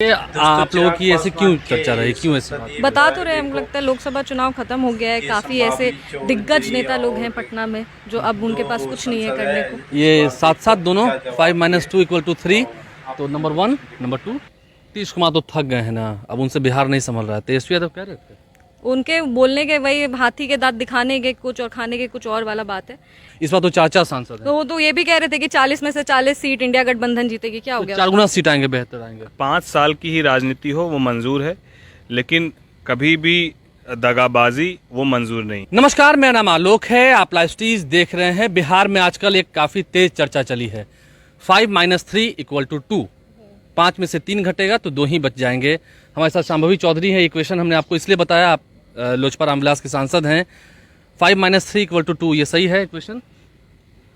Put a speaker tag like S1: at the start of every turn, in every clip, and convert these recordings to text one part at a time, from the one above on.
S1: ये आप लोगों की ऐसे क्यों चर्चा रही, क्यों ऐसी बात?
S2: बता तो रहे, हमको लगता है लोकसभा चुनाव खत्म हो गया है। काफ़ी ऐसे दिग्गज नेता लोग हैं पटना में जो अब उनके पास कुछ नहीं है करने को।
S1: ये साथ साथ दोनों 5-2 = 3, तो नंबर 1 नंबर 2 नीतीश कुमार तो थक गए हैं ना, अब उनसे बिहार नहीं संभल रहा है। तेजस्वी यादव कह रहे थे
S2: उनके बोलने के वही हाथी के दांत दिखाने के कुछ और खाने के कुछ और वाला बात है।
S1: इस बार तो 4 सांसद हैं,
S2: तो वो तो ये भी कह रहे थे कि 40 में से 40 सीट इंडिया गठबंधन जीतेगी। क्या हो
S1: तो
S2: गया?
S1: 4 गुना सीट आएंगे, बेहतर आएंगे।
S3: 5 साल की ही राजनीति हो वो मंजूर है, लेकिन कभी भी दगाबाजी वो मंजूर नहीं।
S1: नमस्कार, मेरा नाम आलोक है, आप लाइव स्टीज देख रहे हैं। बिहार में आजकल एक काफी तेज चर्चा चली है, 5-3 = 2। 5 में से 3 घटेगा तो 2 ही बच जाएंगे। हमारे साथ शांभवी चौधरी है। इक्वेशन हमने आपको इसलिए बताया, आप लोजपा रामविलास के सांसद हैं। 5-3 = 2, ये सही है इक्वेशन?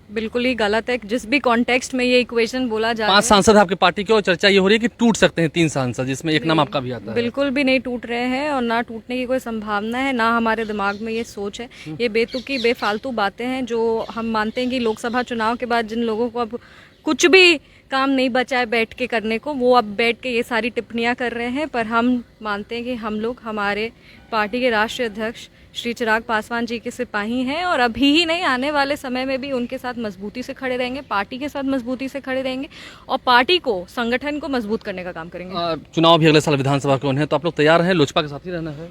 S2: बिल्कुल ही गलत है। जिस भी कॉन्टेक्स्ट में ये इक्वेशन बोला जा रहा
S1: 5
S2: है,
S1: सांसद आपके पार्टी के, और चर्चा ये हो रही है कि टूट सकते हैं 3 सांसद, जिसमें एक नाम आपका भी आता है।
S2: बिल्कुल भी नहीं टूट रहे हैं और ना टूटने की कोई संभावना है, ना हमारे दिमाग में ये सोच है। ये बेतुकी बेफालतू बातें हैं जो हम मानते हैं कि लोकसभा चुनाव के बाद जिन लोगों को अब कुछ भी काम नहीं बचा है बैठ के करने को, वो अब बैठ के ये सारी टिप्पणियां कर रहे हैं। पर हम मानते हैं कि हम लोग हमारे पार्टी के राष्ट्रीय अध्यक्ष श्री चिराग पासवान जी के सिपाही हैं और अभी ही नहीं, आने वाले समय में भी उनके साथ मजबूती से खड़े रहेंगे, पार्टी के साथ मजबूती से खड़े रहेंगे और पार्टी को, संगठन को मजबूत करने का काम करेंगे।
S1: चुनाव भी अगले साल विधानसभा के हैं, तो आप लोग तैयार हैं लोजपा के साथ ही रहना है?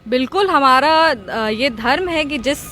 S2: बिल्कुल, हमारा ये धर्म है कि जिस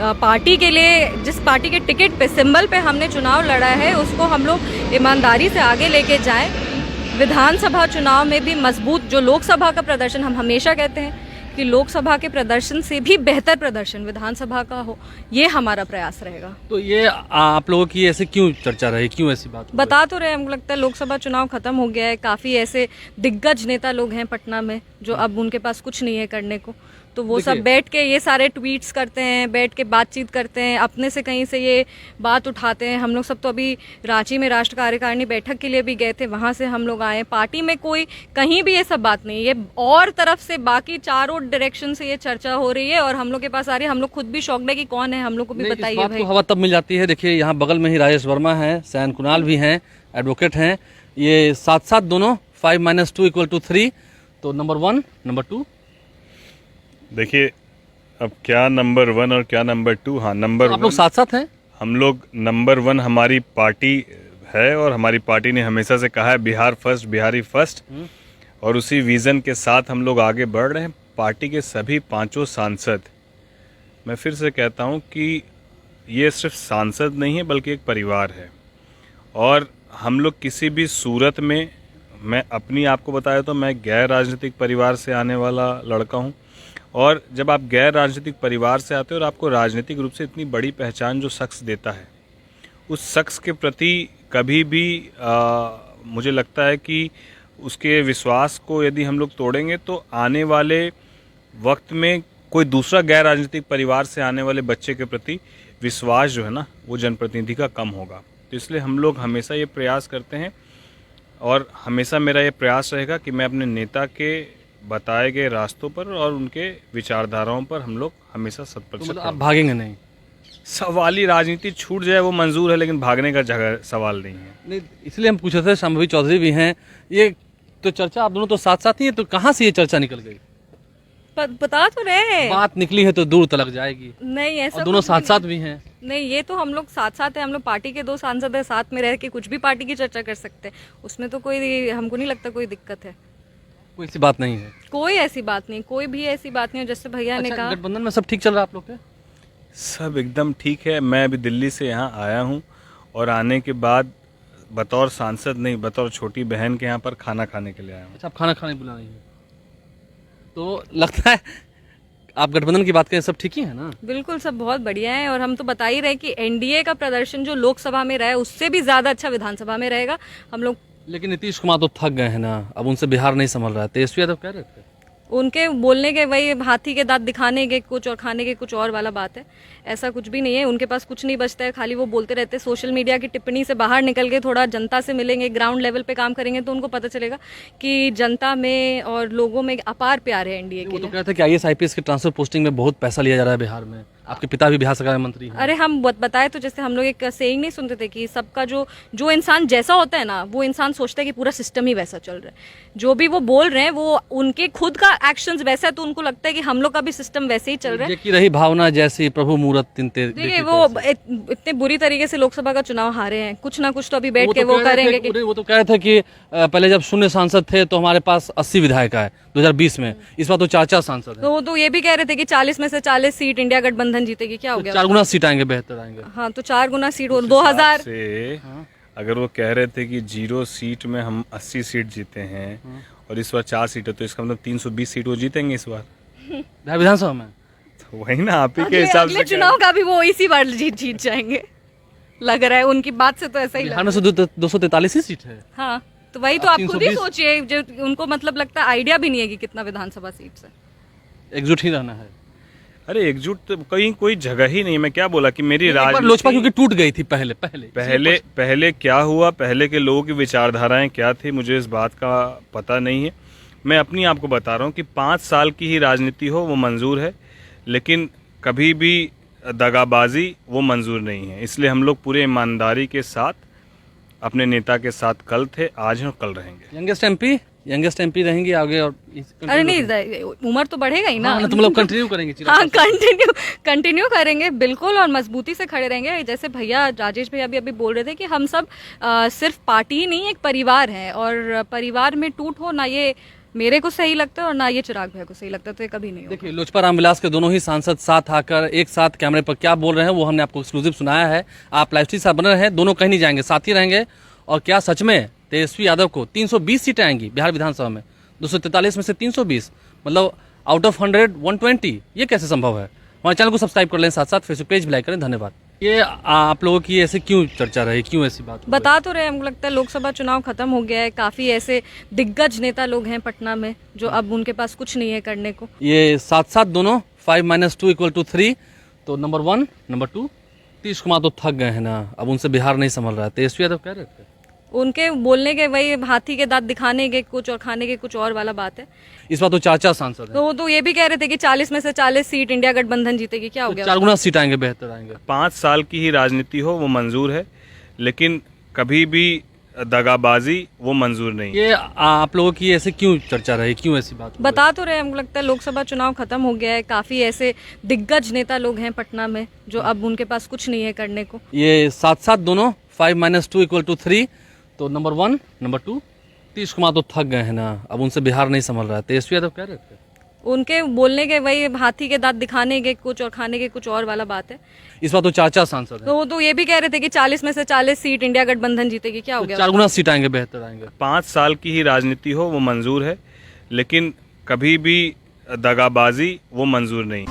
S2: पार्टी के लिए, जिस पार्टी के टिकट पे, सिंबल पे हमने चुनाव लड़ा है, उसको हम लोग ईमानदारी से आगे लेके जाएं। विधानसभा चुनाव में भी मजबूत, जो लोकसभा का प्रदर्शन, हम हमेशा कहते हैं कि लोकसभा के प्रदर्शन से भी बेहतर प्रदर्शन विधानसभा का हो, ये हमारा प्रयास रहेगा।
S1: तो ये आप लोगों की ऐसे क्यों चर्चा रही, क्यों ऐसी बात?
S2: बता तो रहे, हमको लगता है लोकसभा चुनाव खत्म हो गया है। काफ़ी ऐसे दिग्गज नेता लोग हैं पटना में जो अब उनके पास कुछ नहीं है करने को। तो वो सब बैठ के ये सारे ट्वीट्स करते हैं, बैठ के बातचीत करते हैं, अपने से कहीं से ये बात उठाते हैं। हम लोग सब तो अभी रांची में राष्ट्र कार्यकारिणी बैठक के लिए भी गए थे, वहाँ से हम लोग आए। पार्टी में कोई कहीं भी ये सब बात नहीं, ये और तरफ से बाकी चारों डायरेक्शन से ये चर्चा हो रही है और हम लोग के पास आ रही है। हम लोग खुद भी शॉक्ड है कि कौन है, हम लोग को भी बताइए भाई।
S1: हवा तब मिल जाती है। देखिए, यहाँ बगल में ही राजेश वर्मा है, सैन कुणाल भी हैं, एडवोकेट हैं। ये साथ साथ दोनों 5-2 = 3, तो नंबर 1 नंबर 2।
S3: देखिए, अब क्या नंबर 1 और क्या नंबर 2? हाँ, नंबर
S1: आप लोग
S3: 1
S1: साथ साथ हैं।
S3: हम लोग नंबर 1 हमारी पार्टी है और हमारी पार्टी ने हमेशा से कहा है बिहार फर्स्ट, बिहारी फर्स्ट, और उसी विज़न के साथ हम लोग आगे बढ़ रहे हैं। पार्टी के सभी 5 सांसद, मैं फिर से कहता हूं कि ये सिर्फ सांसद नहीं है बल्कि एक परिवार है। और हम लोग किसी भी सूरत में, मैं अपनी आपको बताया तो मैं गैर राजनीतिक परिवार से आने वाला लड़का हूं, और जब आप गैर राजनीतिक परिवार से आते हो और आपको राजनीतिक रूप से इतनी बड़ी पहचान जो शख्स देता है, उस शख्स के प्रति कभी भी मुझे लगता है कि उसके विश्वास को यदि हम लोग तोड़ेंगे तो आने वाले वक्त में कोई दूसरा गैर राजनीतिक परिवार से आने वाले बच्चे के प्रति विश्वास जो है ना, वो जनप्रतिनिधि का कम होगा। तो इसलिए हम लोग हमेशा ये प्रयास करते हैं और हमेशा मेरा ये प्रयास रहेगा कि मैं अपने नेता के बताए गए रास्तों पर और उनके विचारधाराओं पर हम लोग हमेशा 100%।
S1: तो आप भागेंगे नहीं?
S3: सवाली राजनीति छूट जाए वो मंजूर है, लेकिन भागने का जगह सवाल नहीं है।
S1: नहीं, इसलिए हम पूछे थे। शांभवी चौधरी भी हैं। ये तो चर्चा, आप दोनों तो साथ साथ ही हैं, तो कहाँ से ये चर्चा निकल गई?
S2: बता तो रहे,
S1: बात निकली है तो दूर तलक जाएगी।
S2: नहीं, ऐसा
S1: दोनों
S2: कुछ
S1: साथ
S2: भी
S1: साथ भी हैं।
S2: नहीं, ये तो हम लोग साथ साथ हैं। हम लोग पार्टी के 2 सांसद हैं, साथ में रह के कुछ भी पार्टी की चर्चा कर सकते हैं। उसमें तो कोई, हमको नहीं लगता कोई दिक्कत है।
S1: कोई ऐसी बात नहीं है?
S2: कोई ऐसी बात नहीं, कोई भी ऐसी बात नहीं है। जैसे भैया ने कहा,
S1: गठबंधन में सब ठीक चल रहा है आप लोग के?
S3: सब एकदम ठीक है। मैं अभी दिल्ली से यहाँ आया हूँ और आने के बाद बतौर सांसद नहीं, बतौर छोटी बहन के यहाँ पर खाना खाने के लिए आया हूँ।
S1: अच्छा, आप खाना खाने बुला रही हैं, तो लगता है आप गठबंधन की बात करें, सब ठीक ही है ना?
S2: बिल्कुल, सब बहुत बढ़िया है। और हम तो बता ही रहे कि एनडीए का प्रदर्शन जो लोकसभा में रहा है उससे भी ज्यादा अच्छा विधानसभा में रहेगा। हम लोग,
S1: लेकिन नीतीश कुमार तो थक गए हैं ना, अब उनसे बिहार नहीं संभल रहा है। तेजस्वी यादव कह रहे थे
S2: उनके बोलने के वही हाथी के दांत दिखाने के कुछ और खाने के कुछ और वाला बात है। ऐसा कुछ भी नहीं है, उनके पास कुछ नहीं बचता है। खाली वो बोलते रहते हैं। सोशल मीडिया की टिप्पणी से बाहर निकल के थोड़ा जनता से मिलेंगे, ग्राउंड लेवल पे काम करेंगे तो उनको पता चलेगा कि जनता में और लोगों में अपार प्यार है एनडीए के
S1: वो तो
S2: लिए।
S1: कहते हैं कि IAS IPS के ट्रांसफर पोस्टिंग में बहुत पैसा लिया जा रहा है बिहार में। आपके पिता भी बिहार सरकार में मंत्री हैं।
S2: अरे हम बताए तो, जैसे हम लोग एक सेइंग नहीं सुनते थे कि सबका जो इंसान जैसा होता है ना, वो इंसान सोचता है कि पूरा सिस्टम ही वैसा चल रहा है। जो भी वो बोल रहे हैं वो उनके खुद का एक्शंस वैसा है, तो उनको लगता है कि हम लोग का भी सिस्टम वैसे ही चल रहा है।
S1: की रही भावना जैसी प्रभु मूरत तिनते।
S2: देखिए वो इतने बुरी तरीके से लोकसभा का चुनाव हारे हैं, कुछ ना कुछ तो अभी बैठ के वो करेंगे।
S1: वो तो कह रहे थे कि पहले जब शून्य सांसद थे तो हमारे पास 80 विधायक आए 2020 में, इस बार तो 4 सांसद हैं।
S2: तो वो तो ये भी कह रहे थे कि 40 में से 40 सीट इंडिया गठबंधन जीतेगी। क्या हो गया?
S1: 4 गुना सीट आएंगे, बेहतर आएंगे।
S2: हाँ, तो 4 गुना सीट और 2000
S3: से अगर वो कह रहे थे कि 0 सीट में हम 80 सीट जीते हैं और इस बार 4 सीट है, तो इसका मतलब 320 सीट वो जीतेंगे इस बार
S1: बिहार विधानसभा में।
S3: तो वही ना, आप ही के हिसाब से
S2: चुनाव का भी वो इसी बार जीत जाएंगे, लग रहा है उनकी बात से तो ऐसा ही लग
S1: बिहार
S2: रहा
S1: में
S2: है।
S1: 243 ही सीट है।
S2: हाँ, तो वही तो आप खुद ही
S1: 320
S2: सोचिए, जो उनको मतलब लगता है आइडिया भी नहीं है कि कितना विधानसभा सीट है।
S1: एकजुट ही रहना है।
S3: अरे एकजुट तो कहीं कोई जगह ही नहीं। मैं क्या बोला कि मेरी
S1: एक बार
S3: राजनीति
S1: लोजपा क्योंकि टूट गई थी
S3: पहले क्या हुआ, पहले के लोगों की विचारधाराएं क्या थी, मुझे इस बात का पता नहीं है। मैं अपनी आपको बता रहा हूँ कि 5 साल की ही राजनीति हो वो मंजूर है, लेकिन कभी भी दगाबाजी वो मंजूर नहीं है। इसलिए हम लोग पूरे ईमानदारी के साथ अपने नेता के साथ कल थे, आज हैं और कल रहेंगे।
S1: यंगेस्ट एमपी रहेंगी आगे। और
S2: अरे नहीं, उम्र तो बढ़ेगा ही ना।
S1: हाँ, तो मतलब कंटिन्यू करेंगे।
S2: हाँ, कंटिन्यू करेंगे बिल्कुल, और मजबूती से खड़े रहेंगे। जैसे भैया राजेश भैया भी अभी बोल रहे थे कि हम सब सिर्फ पार्टी ही नहीं, एक परिवार है, और परिवार में टूट हो ना, ये मेरे को सही लगता है और ना ये चिराग भैया को सही लगता है, तो ये कभी नहीं होगा।
S1: देखिए, लोजपा रामविलास के दोनों ही सांसद साथ आकर एक साथ कैमरे पर क्या बोल रहे हैं वो हमने आपको एक्सक्लूसिव सुनाया है। आप लाइव स्ट्रीम साथ बने रहे हैं, दोनों कहीं नहीं जाएंगे, साथ ही रहेंगे। और क्या सच में तेजस्वी यादव को 320 सीटें आएंगी बिहार विधानसभा में? 243 में से 320, मतलब आउट ऑफ 100 120। ये कैसे संभव है? हमारे चैनल को सब्सक्राइब कर लें, साथ साथ फेसबुक पेज भी लाइक करें। धन्यवाद। ये आप लोगों की ऐसे क्यों चर्चा रही, क्यों ऐसी बात
S2: बता तो रहे, हमको लगता है लोकसभा चुनाव खत्म हो गया है। काफी ऐसे दिग्गज नेता लोग हैं पटना में जो अब उनके पास कुछ नहीं है करने को।
S1: ये साथ साथ दोनों 5 - 2 = 3। तो नंबर 1 नंबर 2 तीश कुमार तो थक गए हैं ना, अब उनसे बिहार नहीं संभल रहा है। तेजस्वी यादव कह रहे थे
S2: उनके बोलने के वही हाथी के दांत दिखाने के कुछ और खाने के कुछ और वाला बात है।
S1: इस बार तो 4 सांसद हैं।
S2: तो वो तो ये भी कह रहे थे कि 40 में से 40 सीट इंडिया गठबंधन जीतेगी। क्या हो गया?
S1: 4 गुना सीट आएंगे, बेहतर आएंगे।
S3: 5 साल की ही राजनीति हो वो मंजूर है, लेकिन कभी भी दगाबाजी वो मंजूर नहीं।
S1: ये आप लोगों की ऐसे क्यों चर्चा रही, क्यों ऐसी बात
S2: बता तो रहे, हमको लगता है लोकसभा चुनाव खत्म हो गया है। काफी ऐसे दिग्गज नेता लोग हैं पटना में जो अब उनके पास कुछ नहीं है करने को।
S1: ये साथ साथ दोनों 5 - 2 = 3। तो नंबर 1 नंबर 2 तीश कुमार तो थक गए हैं ना, अब उनसे बिहार नहीं संभल रहा है। तेजस्वी यादव कह रहे थे
S2: उनके बोलने के वही हाथी के दांत दिखाने के कुछ और खाने के कुछ और वाला बात है।
S1: इस बार तो 4 सांसद हैं।
S2: तो वो तो ये भी कह रहे थे कि 40 में से 40 सीट इंडिया गठबंधन जीतेगी। क्या हो गया?
S1: 4 गुना सीट आएंगे, बेहतर आएंगे।
S3: 5 साल की ही राजनीति हो वो मंजूर है, लेकिन कभी भी दगाबाजी वो मंजूर नहीं।